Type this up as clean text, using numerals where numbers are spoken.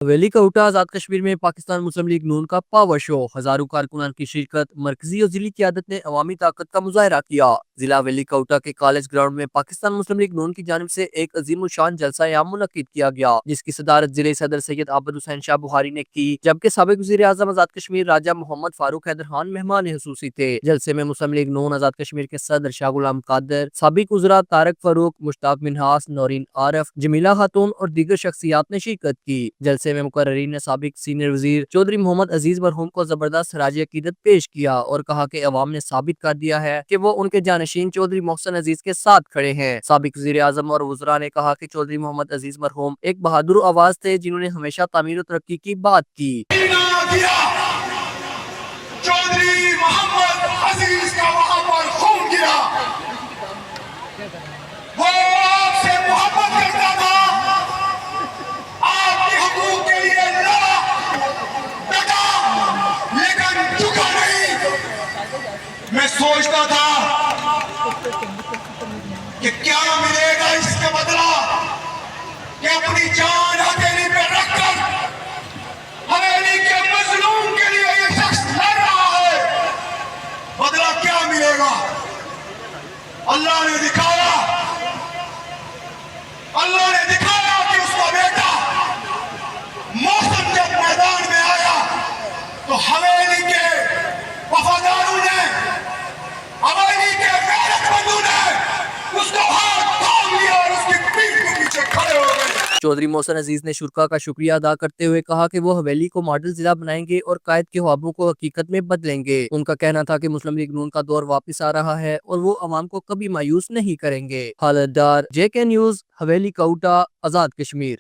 حویلی quota Azad Kashmir میں پاکستان مسلم league نون کا power show, ہزاروں کارکنان کی شرکت، مرکزی اور ضلعی قیادت نے عوامی طاقت کا مظاہرہ کیا۔ ضلع حویلی کوٹا کے کالج گراؤنڈ میں پاکستان مسلم لیگ نون کی جانب سے ایک عظیم الشان جلسہ عام منعقد کیا گیا، جس کی صدارت ضلع صدر سید عابد حسین شاہ بخاری نے کی، جبکہ سابق وزیر اعظم آزاد کشمیر راجہ محمد فاروق حیدر خان مہمان خصوصی تھے۔ جلسے میں مسلم لیگ نون آزاد کشمیر کے صدر شاہ غلام قادر، سابق وزراء طارق فاروق، مشتاق منہاس، نورین عارف، جمیلہ خاتون اور دیگر شخصیات نے شرکت کی۔ جلسے میں مقررین نے سابق سینئر وزیر چودھری محمد عزیز مرحوم کو زبردست خراج عقیدت پیش کیا اور کہا کہ عوام نے ثابت کر دیا ہے کہ وہ ان کے جانشین چودھری محسن عزیز کے ساتھ کھڑے ہیں۔ سابق وزیر اعظم اور وزراء نے کہا کہ چودھری محمد عزیز مرحوم ایک بہادر آواز تھے جنہوں نے ہمیشہ تعمیر و ترقی کی بات کی۔ چودھری محمد عزیز کا وہاں پر خون گرا، وہ آپ سے محبت کرتا تھا، آپ کے حقوق کے لیے لڑا، ڈٹا، لیکن جھکا نہیں۔ میں سوچتا تھا کہ کیا ملے گا اس کا بدلہ، کہ اپنی جان ہتھیلی پہ رکھ کر حویلی کے مظلوم کے لیے یہ شخص لڑ رہا ہے، بدلہ کیا ملے گا؟ اللہ نے دکھایا، اللہ نے دکھایا کہ اس کا بیٹا محسن جب میدان میں آیا تو حویلی کے وفاداروں نے، حویلی کے غیرت مندوں نے اس کو ہاتھ تھام لیا اور اس کی پیٹھ کے پیچھے کھڑے ہو گئے۔ چودھری محسن عزیز نے شرکا کا شکریہ ادا کرتے ہوئے کہا کہ وہ حویلی کو ماڈل ضلع بنائیں گے اور قائد کے خوابوں کو حقیقت میں بدلیں گے۔ ان کا کہنا تھا کہ مسلم لیگ نون کا دور واپس آ رہا ہے اور وہ عوام کو کبھی مایوس نہیں کریں گے۔ حالت ڈار، JK نیوز، حویلی کوٹا، آزاد کشمیر۔